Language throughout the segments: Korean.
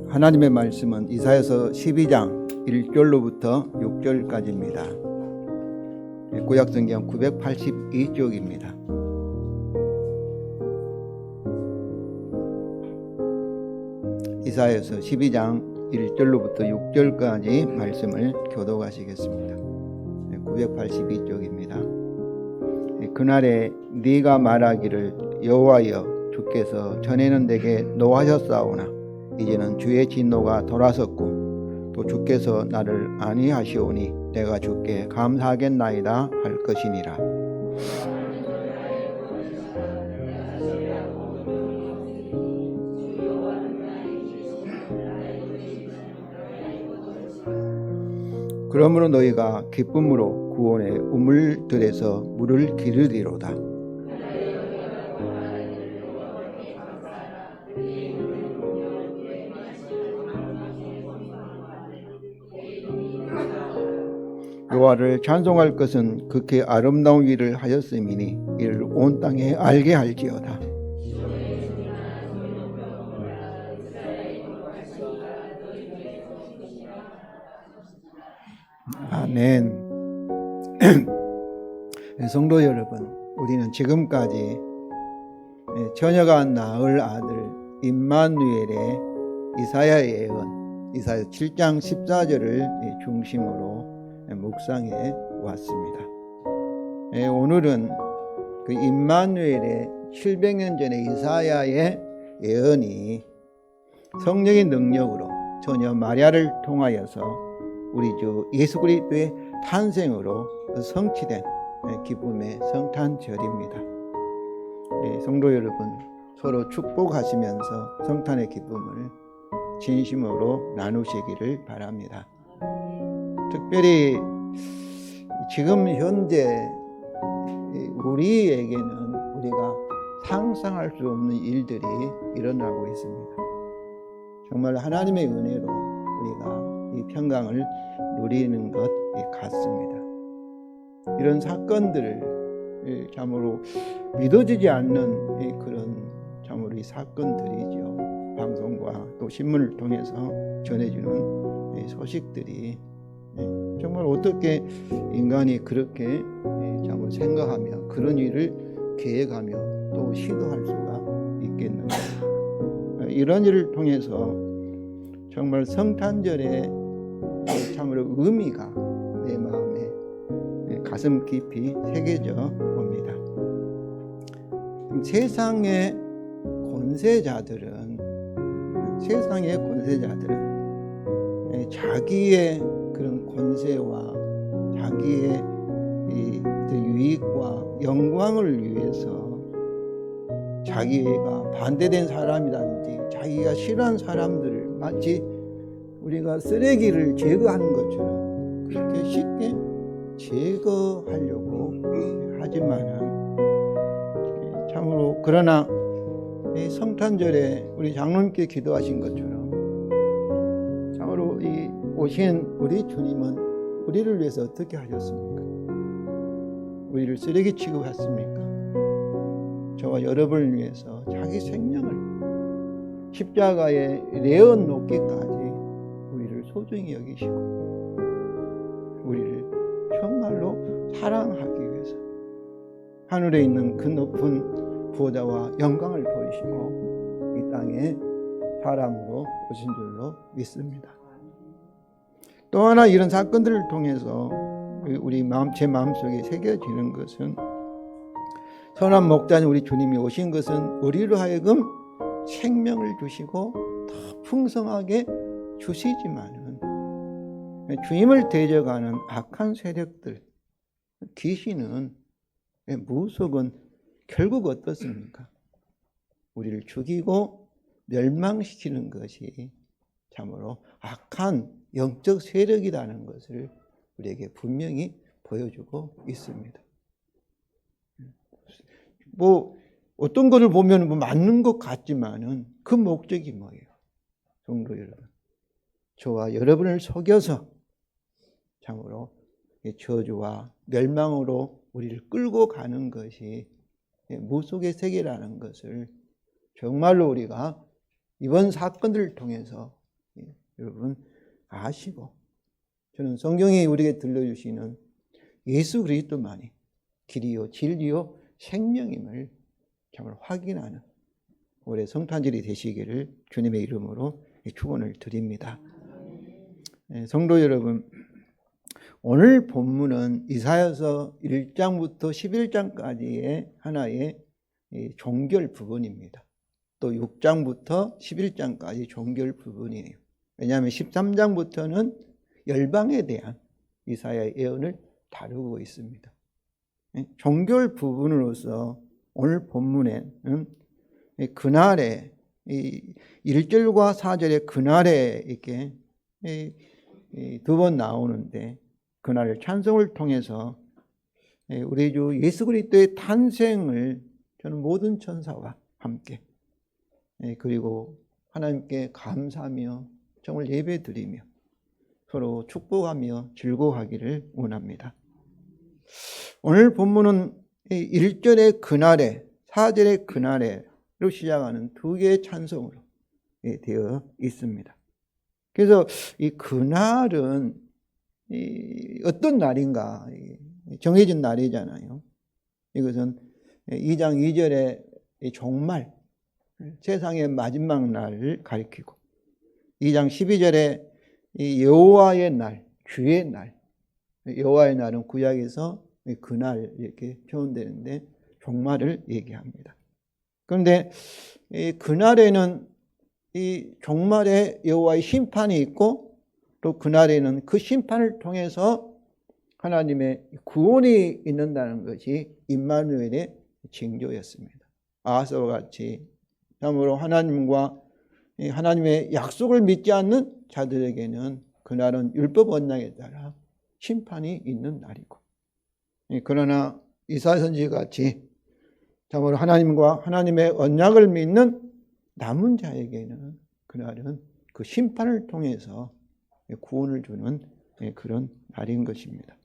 하나님의 말씀은 이사야서 12장 1절로부터 6절까지입니다. 구약성경 982쪽입니다. 이사야서 12장 1절로부터 6절까지 말씀을 교독하시겠습니다. 982쪽입니다. 그날에 네가 말하기를 여호와여 주께서 전에는 내게 노하셨사오나 이제는 주의 진노가 돌아섰고 또 주께서 나를 안위하시오니 내가 주께 감사하겠나이다 할 것이니라. 그러므로 너희가 기쁨으로 구원의 우물들에서 물을 기르리로다. 여호와를 찬송할 것은 극히 아름다운 일을 하였음이니 이를 온 땅에 알게 할지어다. 아멘. 성도 여러분, 우리는 지금까지 처녀가 낳을 아들 임마누엘의 이사야의 예언, 이사야 7장 14절을 중심으로 묵상해 왔습니다. 오늘은 그 임마누엘의 700년 전의 이사야의 예언이 성령의 능력으로 처녀 마리아를 통하여서 우리 주 예수 그리스도의 탄생으로 성취된 기쁨의 성탄절입니다. 성도 여러분, 서로 축복하시면서 성탄의 기쁨을 진심으로 나누시기를 바랍니다. 특별히 지금 현재 우리에게는 우리가 상상할 수 없는 일들이 일어나고 있습니다. 정말 하나님의 은혜로 우리가 이 평강을 누리는 것 같습니다. 이런 사건들을 참으로 믿어지지 않는 그런 참으로 이 사건들이죠. 방송과 또 신문을 통해서 전해주는 소식들이 정말 어떻게 인간이 그렇게 참으로 생각하며 그런 일을 계획하며 또 시도할 수가 있겠는가. 이런 일을 통해서 정말 성탄절의 참으로 의미가 내 마음에 가슴 깊이 새겨져 봅니다. 세상의 권세자들은 자기의 그런 권세와 자기의 유익과 영광을 위해서 자기가 반대된 사람이라든지 자기가 싫어하는 사람들을 마치 우리가 쓰레기를 제거하는 것처럼 그렇게 쉽게 제거하려고 하지만은 참으로 그러나 이 성탄절에 우리 장로님께 기도하신 것처럼 참으로 이 오신 우리 주님은 우리를 위해서 어떻게 하셨습니까? 우리를 쓰레기 취급했습니까? 저와 여러분을 위해서 자기 생명을 십자가에 내어놓기까지 우리를 소중히 여기시고 우리를 정말로 사랑하기 위해서 하늘에 있는 그 높은 보좌와 영광을 버리시고 이 땅에 사람으로 오신 줄로 믿습니다. 또 하나 이런 사건들을 통해서 제 마음속에 새겨지는 것은 선한 목자인 우리 주님이 오신 것은 우리로 하여금 생명을 주시고 더 풍성하게 주시지만은 주님을 대적하는 악한 세력들, 귀신은 무속은 결국 어떻습니까? 우리를 죽이고 멸망시키는 것이 참으로 악한 영적 세력이라는 것을 우리에게 분명히 보여주고 있습니다. 어떤 것을 보면 맞는 것 같지만은 그 목적이 뭐예요? 성도 여러분, 저와 여러분을 속여서 참으로 저주와 멸망으로 우리를 끌고 가는 것이 무속의 세계라는 것을 정말로 우리가 이번 사건들을 통해서 여러분 아시고, 저는 성경이 우리에게 들려주시는 예수 그리스도만이 길이요 진리요 생명임을 정말 확인하는 올해 성탄절이 되시기를 주님의 이름으로 축원을 드립니다. 성도 여러분, 오늘 본문은 이사야서 1장부터 11장까지의 하나의 종결 부분입니다. 또 6장부터 11장까지 종결 부분이에요. 왜냐하면 13장부터는 열방에 대한 이사야의 예언을 다루고 있습니다. 종결 부분으로서 오늘 본문에는 그날에 1절과 4절의 그날에 이렇게 두 번 나오는데, 그날의 찬송을 통해서 우리 주 예수 그리스도의 탄생을 저는 모든 천사와 함께 그리고 하나님께 감사하며 정말 예배드리며 서로 축복하며 즐거워하기를 원합니다. 오늘 본문은 1절의 그날에 4절의 그날에로 시작하는 두 개의 찬송으로 되어 있습니다. 그래서 이 그날은 어떤 날인가, 정해진 날이잖아요. 이것은 2장 2절의 종말, 세상의 마지막 날을 가리키고, 2장 12절의 여호와의 날, 주의 날, 여호와의 날은 구약에서 그날 이렇게 표현되는데 종말을 얘기합니다. 그런데 그날에는 이 종말에 여호와의 심판이 있고, 또 그날에는 그 심판을 통해서 하나님의 구원이 있는다는 것이 임마누엘의 징조였습니다. 아하스와 같이 참으로 하나님과 하나님의 약속을 믿지 않는 자들에게는 그날은 율법 언약에 따라 심판이 있는 날이고, 그러나 이사야 선지자 같이 참으로 하나님과 하나님의 언약을 믿는 남은 자에게는 그날은 그 심판을 통해서 구원을 주는 그런 날인 것입니다.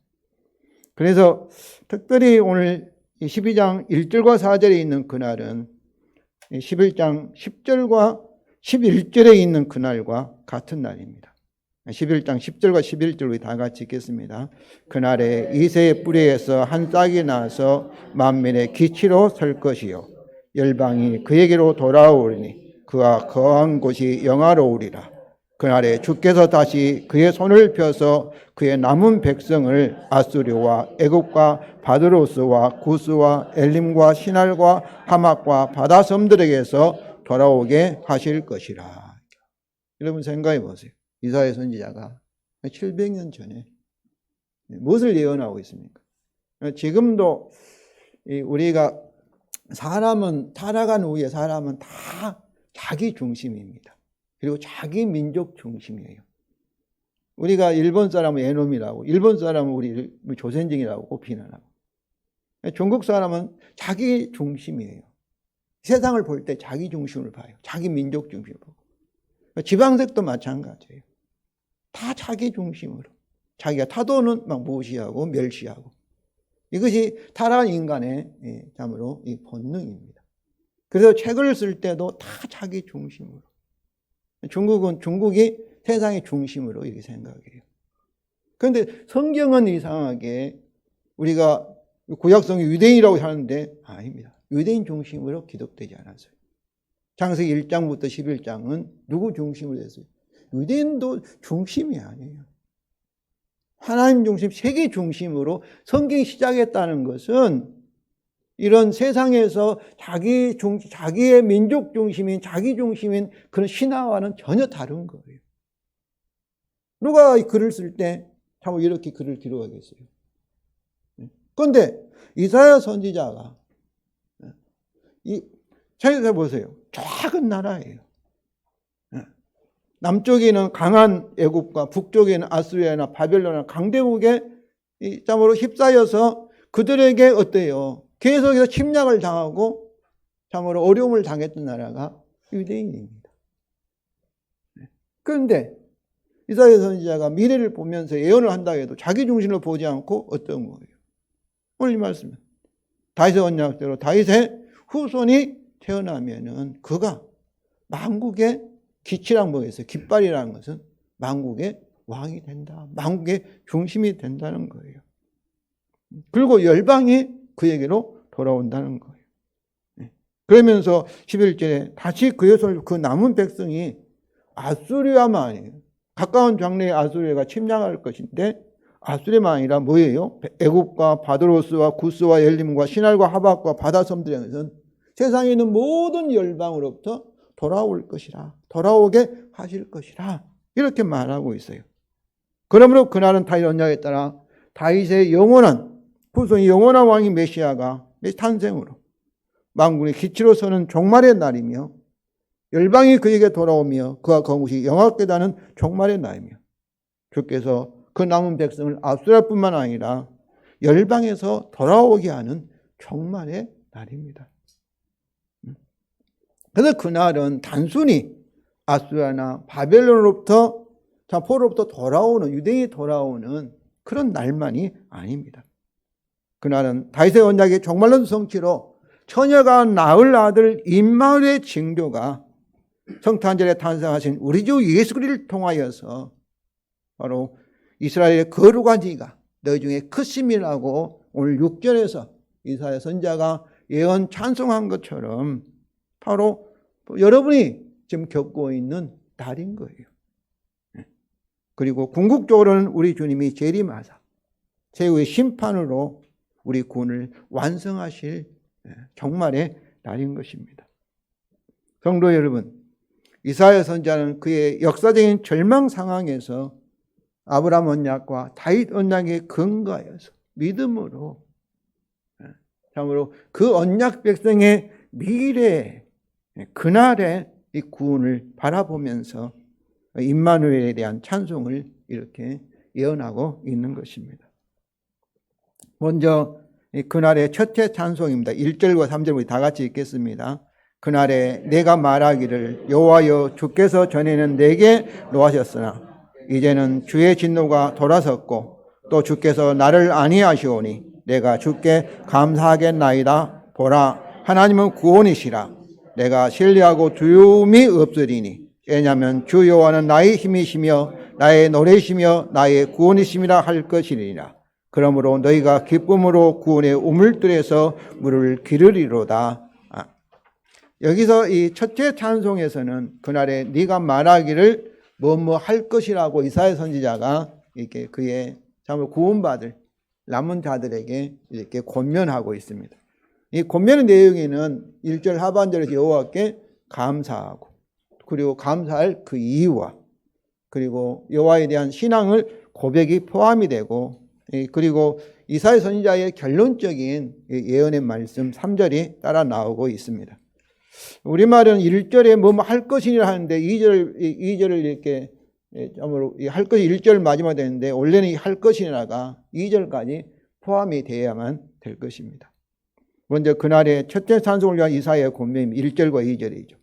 그래서 특별히 오늘 12장 1절과 4절에 있는 그날은 11장 10절과 11절에 있는 그날과 같은 날입니다. 11장 10절과 11절 우리 다 같이 읽겠습니다. 그날에 이새의 뿌리에서 한 싹이 나서 만민의 기치로 설 것이요 열방이 그에게로 돌아오리니 그가 거한 곳이 영화로우리라. 그날에 주께서 다시 그의 손을 펴서 그의 남은 백성을 아수르와 애굽과 바드로스와 구스와 엘림과 시날과 하맛과 바다 섬들에게서 돌아오게 하실 것이라. 여러분 생각해 보세요. 이사야 선지자가 700년 전에 무엇을 예언하고 있습니까? 지금도 우리가 사람은 타락한 후에 사람은 다 자기 중심입니다. 그리고 자기 민족 중심이에요. 우리가 일본 사람은 애놈이라고, 일본 사람은 우리 조선족이라고 비난하고, 중국 사람은 자기 중심이에요. 세상을 볼 때 자기 중심을 봐요. 자기 민족 중심을 보고. 지방색도 마찬가지예요. 다 자기 중심으로. 자기가 타도는 막 무시하고 멸시하고. 이것이 타락한 인간의 참으로 이 본능입니다. 그래서 책을 쓸 때도 다 자기 중심으로. 중국이 세상의 중심으로 이렇게 생각해요. 그런데 성경은 이상하게 우리가 구약성이 유대인이라고 하는데 아닙니다. 유대인 중심으로 기록되지 않았어요. 창세기 1장부터 11장은 누구 중심으로 됐어요? 유대인도 중심이 아니에요. 하나님 중심, 세계 중심으로 성경이 시작했다는 것은 이런 세상에서 자기의 민족 중심인, 자기 중심인 그런 신화와는 전혀 다른 거예요. 누가 글을 쓸 때 참 이렇게 글을 기록하겠어요? 그런데 이사야 선지자가 생각해 보세요. 작은 나라예요. 남쪽에는 강한 애굽과 북쪽에는 아수리아나 바벨론이나 강대국에 참으로 휩싸여서 그들에게 어때요? 계속해서 침략을 당하고 참으로 어려움을 당했던 나라가 유대인입니다. 그런데 이사야 선지자가 미래를 보면서 예언을 한다고 해도 자기 중심으로 보지 않고 어떤 거예요? 오늘 이 말씀은 다윗의 언약대로 다윗의 후손이 태어나면은 그가 만국의 기치라는 뭐겠어요? 깃발이라는 것은 만국의 왕이 된다. 만국의 중심이 된다는 거예요. 그리고 열방이 그에게로 돌아온다는 거예요. 그러면서 11절에 다시 그 남은 백성이 아수리아만 아니에요. 가까운 장래에 아수리아가 침략할 것인데 아수리아만 아니라 뭐예요? 애굽과 바드로스와 구스와 엘림과 시날과 하박과 바다섬들에서는 세상에 있는 모든 열방으로부터 돌아올 것이라, 돌아오게 하실 것이라 이렇게 말하고 있어요. 그러므로 그날은 다윗 언약에 따라 다윗의 영원한 후손이 영원한 왕이 메시아가 탄생으로 만군의 기치로 서는 종말의 날이며 열방이 그에게 돌아오며 그가 거한 곳이 영화롭게 다는 종말의 날이며 주께서 그 남은 백성을 압수할 아니라 열방에서 돌아오게 하는 종말의 날입니다. 그래서 그날은 단순히 아수르나 바벨론으로부터 포로로부터 돌아오는 유대인이 돌아오는 그런 날만이 아닙니다. 그날은 다윗의 언약의 종말론 성취로 처녀가 낳을 아들 임마누엘의 징조가 성탄절에 탄생하신 우리 주 예수 그리스도를 통하여서 바로 이스라엘의 거룩한 이가 너희 중에 크심이라고 오늘 6절에서 이사야 선지자가 예언 찬송한 것처럼 바로 여러분이 지금 겪고 있는 날인 거예요. 그리고 궁극적으로는 우리 주님이 재림하사 최후의 심판으로 우리 구원을 완성하실 종말의 날인 것입니다. 성도 여러분, 이사야 선지자는 그의 역사적인 절망 상황에서 아브라함 언약과 다윗 언약에 근거하여서 믿음으로 참으로 그 언약 백성의 미래 그날의 이 구원을 바라보면서 임마누엘에 대한 찬송을 이렇게 예언하고 있는 것입니다. 먼저 그날의 첫째 찬송입니다. 1절과 3절 우리 다 같이 읽겠습니다. 그날에 내가 말하기를 여호와여 주께서 전에는 내게 노하셨으나 이제는 주의 진노가 돌아섰고 또 주께서 나를 아니하시오니 내가 주께 감사하겠나이다. 보라 하나님은 구원이시라. 내가 신뢰하고 두려움이 없으리니 왜냐하면 주 여호와는 나의 힘이시며 나의 노래시며 나의 구원이심이라 할 것이니라. 그러므로 너희가 기쁨으로 구원의 우물들에서 물을 기르리로다. 여기서 이 첫째 찬송에서는 그날에 네가 말하기를 뭐뭐 할 것이라고 이사야 선지자가 이렇게 그의 참으로 구원받을 남은 자들에게 이렇게 권면하고 있습니다. 이 권면의 내용에는 1절 하반절에서 여호와께 감사하고 그리고 감사할 그 이유와 그리고 여호와에 대한 신앙을 고백이 포함이 되고 그리고 이사야 선지자의 결론적인 예언의 말씀 3절이 따라 나오고 있습니다. 우리말은 1절에 뭐 할 것이니라 하는데 2절을 이렇게 할 것이 1절 마지막에 되는데 원래는 할 것이니라가 2절까지 포함이 되어야만 될 것입니다. 먼저 그날의 첫째 찬송을 위한 이사야의 권면이 1절과 2절이죠.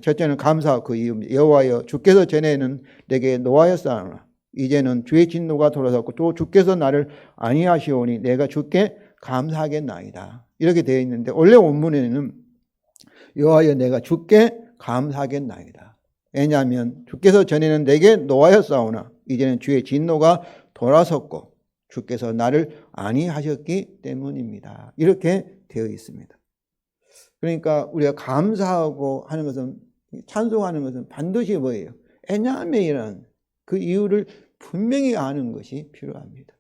첫째는 감사하고 그 이유입니다. 여호와여 주께서 전에는 내게 노하였사오나 이제는 주의 진노가 돌아섰고 또 주께서 나를 아니하시오니 내가 주께 감사하겠나이다. 이렇게 되어 있는데 원래 원문에는 여호와여 내가 주께 감사하겠나이다. 왜냐하면 주께서 전에는 내게 노하였사오나 이제는 주의 진노가 돌아섰고 주께서 나를 아니하셨기 때문입니다. 이렇게 되어 있습니다. 그러니까 우리가 감사하고 하는 것은 찬송하는 것은 반드시 뭐예요? 왜냐하면 그 이유를 분명히 아는 것이 필요합니다.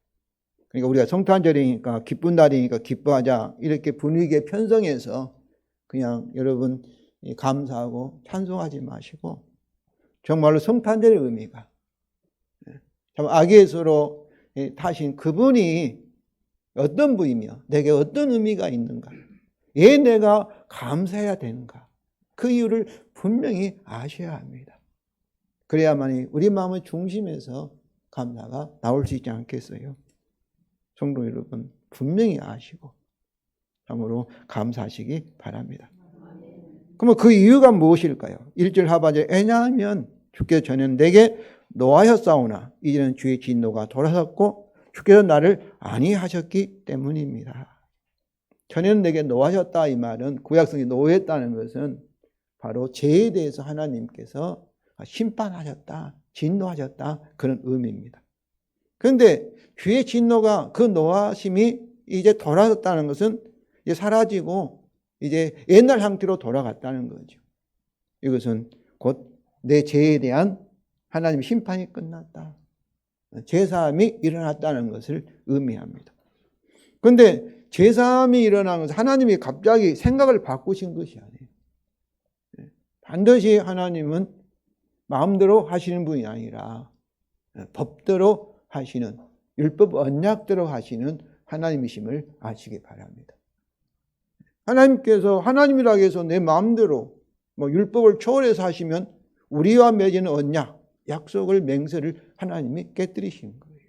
그러니까 우리가 성탄절이니까 기쁜 날이니까 기뻐하자 이렇게 분위기에 편성해서 그냥 여러분 감사하고 찬송하지 마시고 정말로 성탄절의 의미가 참 아기예수로 타신 그분이 어떤 분이며 내게 어떤 의미가 있는가 왜 내가 감사해야 되는가 그 이유를 분명히 아셔야 합니다. 그래야만이 우리 마음의 중심에서 감사가 나올 수 있지 않겠어요? 성도 여러분 분명히 아시고 참으로 감사하시기 바랍니다. 그러면 그 이유가 무엇일까요? 1절 하반절 왜냐하면 주께서 전에는 내게 노하셨사오나 이제는 주의 진노가 돌아섰고 주께서 나를 아니하셨기 때문입니다. 전에는 내게 노하셨다 이 말은 구약성이 노했다는 것은 바로 죄에 대해서 하나님께서 심판하셨다, 진노하셨다, 그런 의미입니다. 그런데 주의 진노가, 그 노하심이 이제 돌아섰다는 것은 이제 사라지고 이제 옛날 상태로 돌아갔다는 거죠. 이것은 곧 내 죄에 대한 하나님의 심판이 끝났다, 제사함이 일어났다는 것을 의미합니다. 그런데 제사함이 일어난 것은 하나님이 갑자기 생각을 바꾸신 것이 아니에요. 반드시 하나님은 마음대로 하시는 분이 아니라 법대로 하시는, 율법 언약대로 하시는 하나님이심을 아시기 바랍니다. 하나님께서 하나님이라고 해서 내 마음대로 율법을 초월해서 하시면 우리와 맺은 언약, 약속을, 맹세를 하나님이 깨뜨리신 거예요.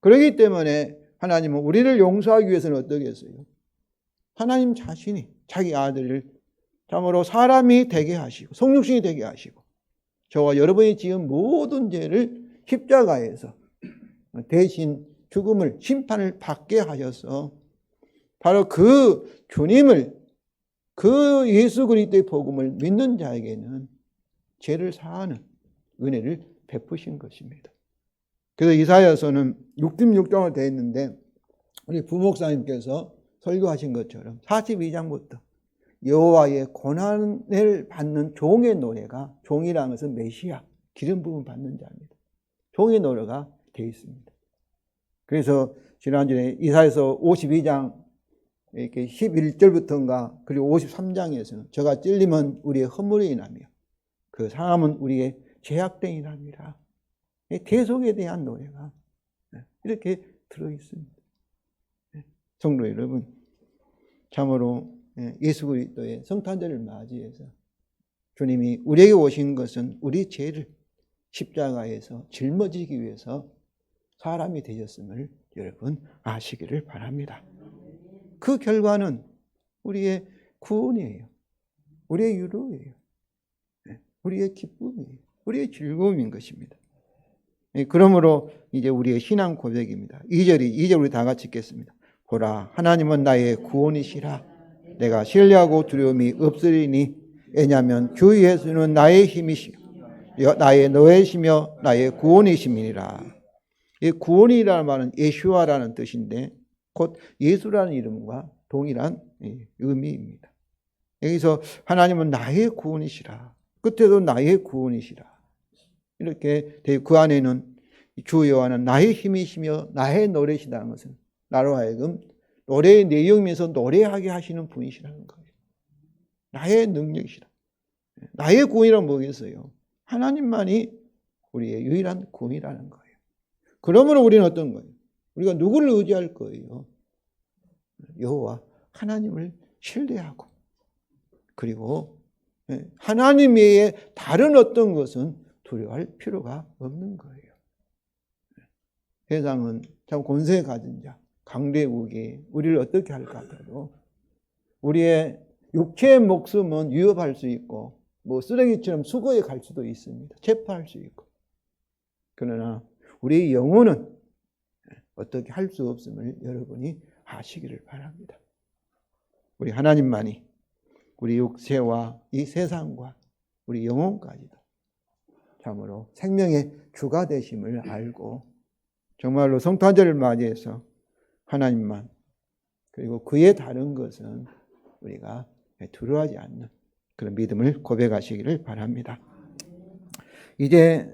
그렇기 때문에 하나님은 우리를 용서하기 위해서는 어떻게 했어요? 하나님 자신이 자기 아들을 참으로 사람이 되게 하시고 성육신이 되게 하시고 저와 여러분이 지은 모든 죄를 십자가에서 대신 죽음을, 심판을 받게 하셔서 바로 그 주님을, 그 예수 그리스도의 복음을 믿는 자에게는 죄를 사하는 은혜를 베푸신 것입니다. 그래서 이사야서는 66장으로 되어 있는데 우리 부목사님께서 설교하신 것처럼 42장부터 여호와의 고난을 받는 종의 노래가, 종이라는 것은 메시아, 기름 부음 받는 자입니다. 종의 노래가 되어 있습니다. 그래서 지난주에 이사야서 52장 이렇게 11절부터인가 그리고 53장에서는 저가 찔림은 우리의 허물이 인하며 그 상함은 우리의 죄악된 일함이라, 대속에 대한 노래가 이렇게 들어있습니다. 성도 여러분, 참으로 예수 그리스도의 성탄절을 맞이해서 주님이 우리에게 오신 것은 우리 죄를 십자가에서 짊어지기 위해서 사람이 되셨음을 여러분 아시기를 바랍니다. 그 결과는 우리의 구원이에요. 우리의 위로예요. 우리의 기쁨이에요. 우리의 즐거움인 것입니다. 그러므로 이제 우리의 신앙 고백입니다. 2절 우리 다 같이 읽겠습니다. 보라, 하나님은 나의 구원이시라. 내가 신뢰하고 두려움이 없으리니 왜냐하면 주 예수는 나의 힘이시요 나의 노예시며 나의 구원이심이니라. 이 구원이라는 말은 예슈아라는 뜻인데 곧 예수라는 이름과 동일한 의미입니다. 여기서 하나님은 나의 구원이시라. 끝에도 나의 구원이시라. 이렇게 그 안에는 주 여호와는 나의 힘이시며 나의 노래시다는 것은 나로 하여금 노래의 내용이면서 노래하게 하시는 분이시라는 거예요. 나의 능력이시라. 나의 구원이란 뭐겠어요? 하나님만이 우리의 유일한 구원이라는 거예요. 그러므로 우리는 어떤 거예요? 우리가 누구를 의지할 거예요? 여호와 하나님을 신뢰하고 그리고 하나님 외에 다른 어떤 것은 두려워할 필요가 없는 거예요. 세상은 참 권세 가진 자, 강대국이 우리를 어떻게 할까 하더라도 우리의 육체의 목숨은 위협할 수 있고 쓰레기처럼 수거에 갈 수도 있습니다. 체포할 수 있고. 그러나 우리의 영혼은 어떻게 할 수 없음을 여러분이 아시기를 바랍니다. 우리 하나님만이 우리 육체와 이 세상과 우리 영혼까지도 참으로 생명의 주가 되심을 알고 정말로 성탄절을 맞이해서 하나님만 그리고 그의 다른 것은 우리가 두려워하지 않는 그런 믿음을 고백하시기를 바랍니다. 이제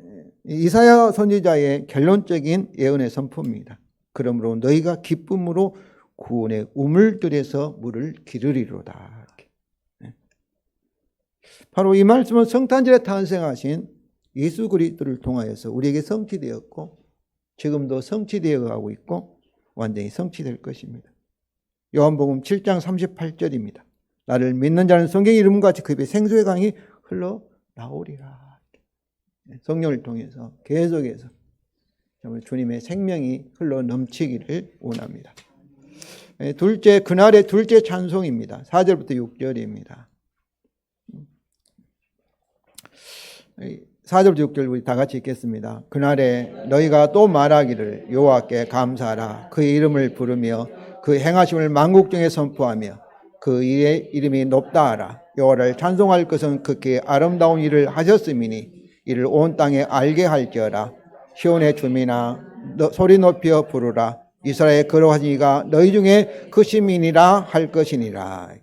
이사야 선지자의 결론적인 예언의 선포입니다. 그러므로 너희가 기쁨으로 구원의 우물들에서 물을 기르리로다. 바로 이 말씀은 성탄절에 탄생하신 예수 그리스도를 통하여서 우리에게 성취되었고 지금도 성취되어 가고 있고 완전히 성취될 것입니다. 요한복음 7장 38절입니다. 나를 믿는 자는 성경의 이름같이 그 입에 생수의 강이 흘러나오리라. 성령을 통해서 계속해서 정말 주님의 생명이 흘러넘치기를 원합니다. 둘째, 그날의 둘째 찬송입니다. 4절부터 6절입니다. 4절부터 6절 우리 다 같이 읽겠습니다. 그날에 너희가 또 말하기를 여호와께 감사하라. 그의 이름을 부르며 그 행하심을 만국 중에 선포하며 그 일의 이름이 높다 하라. 여호와를 찬송할 것은 극히 아름다운 일을 하셨음이니 이를 온 땅에 알게 할지어다. 시온의 주민아 소리 높여 부르라. 이스라엘 거룩하신 이가 너희 중에 그 시민이라 할 것이니라.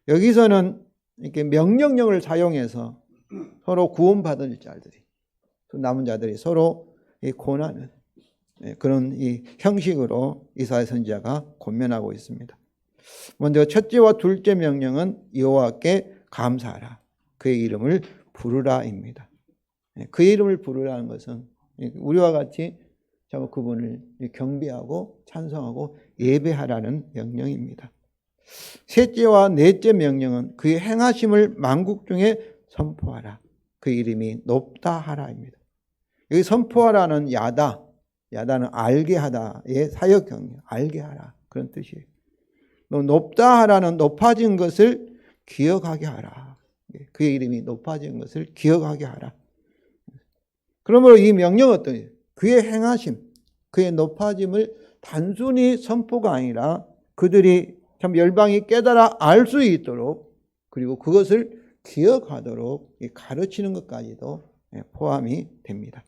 여기서는 이렇게 명령형을 사용해서 서로 구원받은 자들이, 남은 자들이 서로 고난을 그런 이 형식으로 이사야 선지자가 권면하고 있습니다. 먼저 첫째와 둘째 명령은 여호와께 감사하라. 그의 이름을 부르라입니다. 그의 이름을 부르라는 것은 우리와 같이 그분을 경배하고 찬송하고 예배하라는 명령입니다. 셋째와 넷째 명령은 그의 행하심을 만국 중에 선포하라. 그 이름이 높다 하라입니다. 여기 선포하라는 야다는 알게 하다의 사역 경력, 알게 하라 그런 뜻이에요. 높다 하라는 높아진 것을 기억하게 하라. 그의 이름이 높아진 것을 기억하게 하라. 그러므로 이 명령은 어떠해요? 그의 행하심, 그의 높아짐을 단순히 선포가 아니라 그들이 참 열방이 깨달아 알 수 있도록 그리고 그것을 기억하도록 가르치는 것까지도 포함이 됩니다.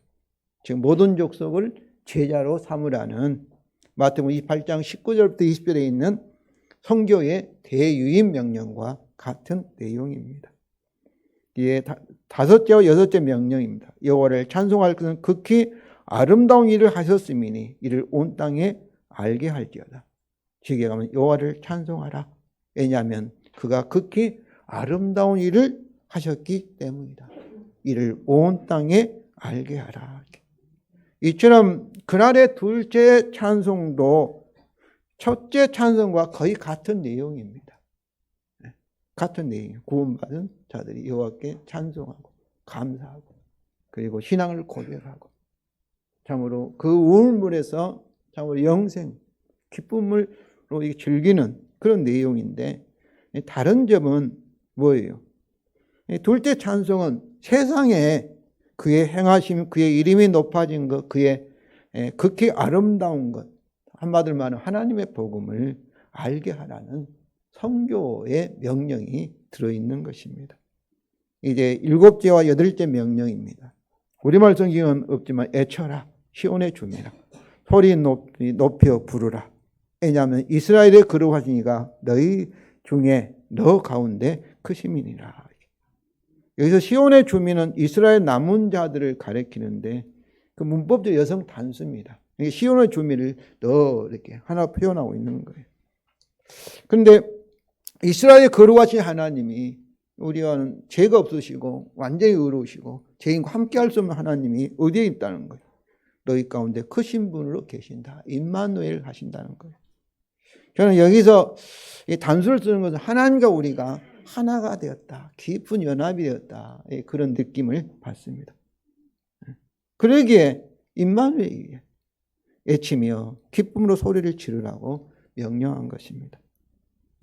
즉 모든 족속을 제자로 삼으라는 마태복음 28장 19절부터 20절에 있는 선교의 대유임 명령과 같은 내용입니다. 이에 다섯째와 여섯째 명령입니다. 여호와를 찬송할 것은 극히 아름다운 일을 하셨음이니 이를 온 땅에 알게 할지어다. 지게 가면 여호와를 찬송하라. 왜냐하면 그가 극히 아름다운 일을 하셨기 때문이다. 이를 온 땅에 알게 하라. 이처럼 그날의 둘째 찬송도 첫째 찬송과 거의 같은 내용입니다. 같은 내용이에요. 구원받은 자들이 여호와께 찬송하고 감사하고 그리고 신앙을 고백하고 참으로 그 우물물에서 참으로 영생, 기쁨으로 즐기는 그런 내용인데 다른 점은 뭐예요? 둘째 찬송은 세상에 그의 행하심, 그의 이름이 높아진 것, 그의 극히 아름다운 것, 한마디로 말하면 하나님의 복음을 알게 하라는 선교의 명령이 들어있는 것입니다. 이제 일곱째와 여덟째 명령입니다. 우리말 성경은 없지만 애쳐라, 시온의 주민아, 소리 높여 부르라. 왜냐하면 이스라엘의 거룩하신 이가 너희 중에 너 가운데 그 시민이라. 여기서 시온의 주민은 이스라엘 남은 자들을 가리키는데 그 문법적 여성 단수입니다. 시온의 주민을 너 이렇게 하나 표현하고 있는 거예요. 그런데 이스라엘 거룩하신 하나님이 우리와는 죄가 없으시고 완전히 의로우시고 죄인과 함께 할 수 없는 하나님이 어디에 있다는 거예요? 너희 가운데 크신 분으로 계신다. 임마누엘 하신다는 거예요. 저는 여기서 이 단수를 쓰는 것은 하나님과 우리가 하나가 되었다. 깊은 연합이 되었다. 그런 느낌을 받습니다. 그러기에 임마누엘에게 애치며 기쁨으로 소리를 지르라고 명령한 것입니다.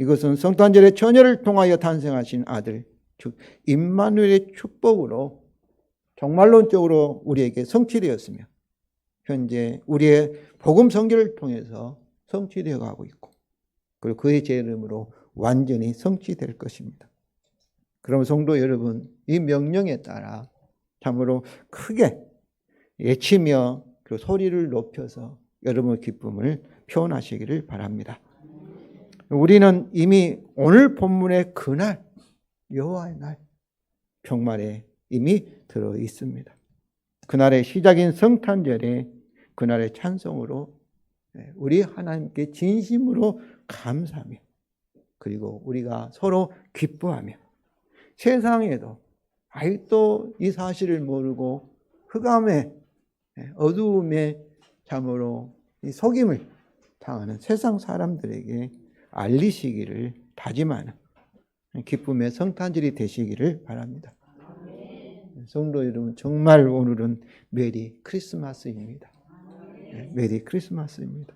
이것은 성탄절의 처녀를 통하여 탄생하신 아들, 즉 임마누엘의 축복으로 정말론적으로 우리에게 성취되었으며 현재 우리의 복음 선교를 통해서 성취되어 가고 있고 그리고 그의 제 이름으로 완전히 성취될 것입니다. 그럼 성도 여러분, 이 명령에 따라 참으로 크게 외치며 그 소리를 높여서 여러분의 기쁨을 표현하시기를 바랍니다. 우리는 이미 오늘 본문의 그날, 여호와의 날, 종말에 이미 들어 있습니다. 그날의 시작인 성탄절에 그날의 찬송으로 우리 하나님께 진심으로 감사하며 그리고 우리가 서로 기뻐하며 세상에도 아직도 이 사실을 모르고 흑암에 어두움에 참으로 이 속임을 당하는 세상 사람들에게 알리시기를 다짐하는 기쁨의 성탄절이 되시기를 바랍니다. 성도 여러분, 정말 오늘은 메리 크리스마스입니다. 메리 크리스마스입니다.